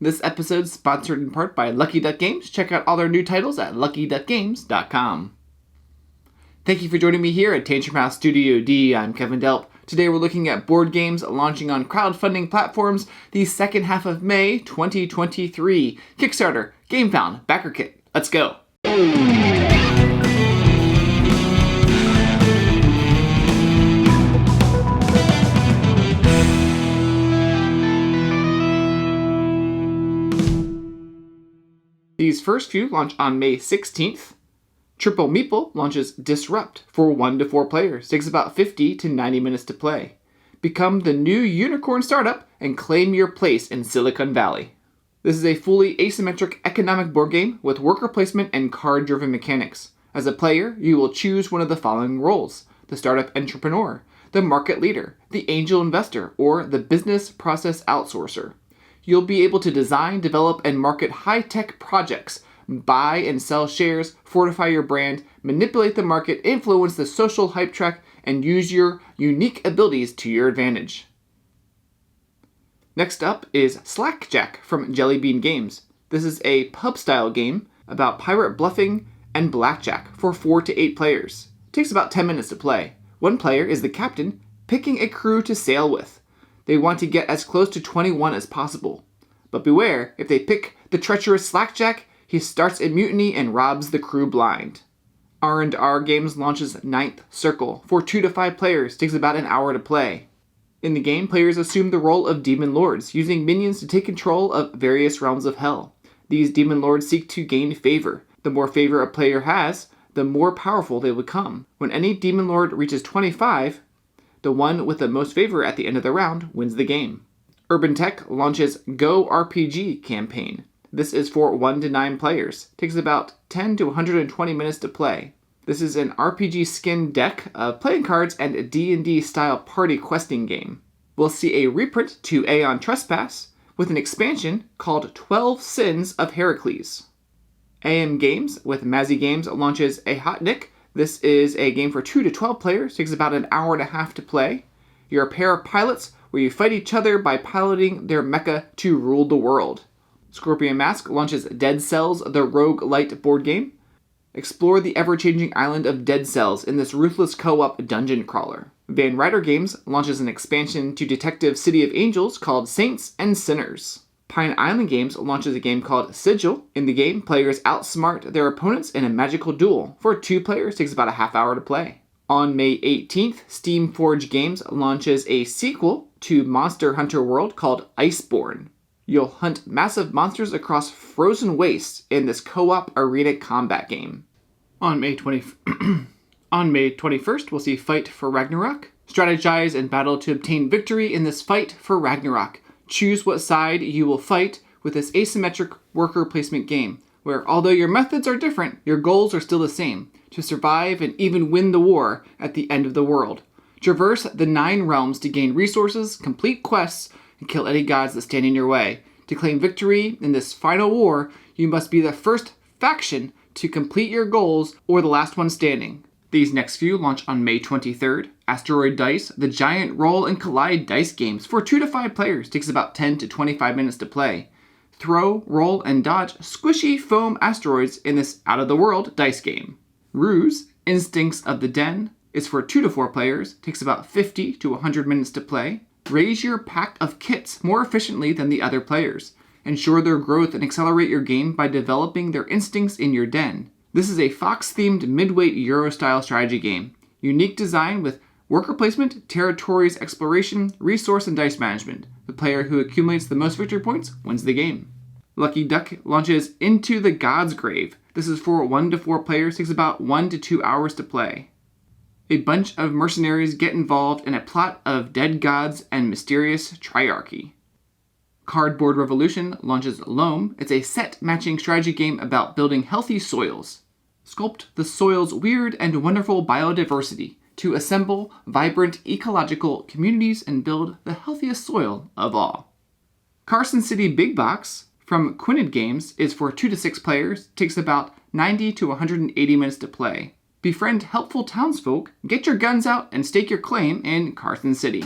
This episode is sponsored in part by Lucky Duck Games. Check out all their new titles at luckyduckgames.com. Thank you for joining me here at Tantrum House Studio D. I'm Kevin Delp. Today we're looking at board games launching on crowdfunding platforms the second half of May 2023. Kickstarter, Gamefound, Backerkit. Let's go. These first few launch on May 16th. Triple Meeple launches Disrupt for 1 to 4 players. Takes about 50 to 90 minutes to play. Become the new unicorn startup and claim your place in Silicon Valley. This is a fully asymmetric economic board game with worker placement and card-driven mechanics. As a player, you will choose one of the following roles: the startup entrepreneur, the market leader, the angel investor, or the business process outsourcer. You'll be able to design, develop, and market high-tech projects, buy and sell shares, fortify your brand, manipulate the market, influence the social hype track, and use your unique abilities to your advantage. Next up is Slackjack from Jelly Bean Games. This is a pub-style game about pirate bluffing and blackjack for 4 to 8 players. It takes about 10 minutes to play. One player is the captain, picking a crew to sail with. They want to get as close to 21 as possible. But beware, if they pick the treacherous Slackjack, he starts a mutiny and robs the crew blind. R&R Games launches Ninth Circle for 2 to 5 players. Takes about an hour to play. In the game, players assume the role of demon lords, using minions to take control of various realms of hell. These demon lords seek to gain favor. The more favor a player has, the more powerful they become. When any demon lord reaches 25, the one with the most favor at the end of the round wins the game. Urban Tech launches Go RPG campaign. This is for 1 to 9 players. Takes about 10 to 120 minutes to play. This is an RPG skin deck of playing cards and a D&D style party questing game. We'll see a reprint to Aeon Trespass with an expansion called 12 Sins of Heracles. AM Games with Mazzy Games launches A Hot Nick. This is a game for 2 to 12 players. Takes about an hour and a half to play. You're a pair of pilots where you fight each other by piloting their mecha to rule the world. Scorpion Mask launches Dead Cells, the roguelite board game. Explore the ever-changing island of Dead Cells in this ruthless co-op dungeon crawler. Van Ryder Games launches an expansion to Detective City of Angels called Saints and Sinners. Pine Island Games launches a game called Sigil. In the game, players outsmart their opponents in a magical duel. For 2 players, takes about a half hour to play. On May 18th, Steamforge Games launches a sequel to Monster Hunter World called Iceborn. You'll hunt massive monsters across frozen wastes in this co-op arena combat game. On May 21st, we'll see Fight for Ragnarok. Strategize and battle to obtain victory in this Fight for Ragnarok. Choose what side you will fight with this asymmetric worker placement game, where although your methods are different, your goals are still the same: to survive and even win the war at the end of the world. Traverse the 9 realms to gain resources, complete quests, and kill any gods that stand in your way. To claim victory in this final war, you must be the first faction to complete your goals or the last one standing. These next few launch on May 23rd. Asteroid Dice, the giant roll and collide dice games for 2 to 5 players. Takes about 10 to 25 minutes to play. Throw, roll, and dodge squishy foam asteroids in this out-of-the-world dice game. Ruse, Instincts of the Den, is for 2 to 4 players. Takes about 50 to 100 minutes to play. Raise your pack of kits more efficiently than the other players. Ensure their growth and accelerate your game by developing their instincts in your den. This is a Fox-themed mid-weight Euro-style strategy game. Unique design with worker placement, territories exploration, resource, and dice management. The player who accumulates the most victory points wins the game. Lucky Duck launches Into the God's Grave. This is for 1 to 4 players. Takes about 1 to 2 hours to play. A bunch of mercenaries get involved in a plot of dead gods and mysterious triarchy. Cardboard Revolution launches Loam. It's a set-matching strategy game about building healthy soils. Sculpt the soil's weird and wonderful biodiversity to assemble vibrant ecological communities and build the healthiest soil of all. Carson City Big Box from Quinid Games is for 2 to 6 players. Takes about 90 to 180 minutes to play. Befriend helpful townsfolk, get your guns out, and stake your claim in Carson City.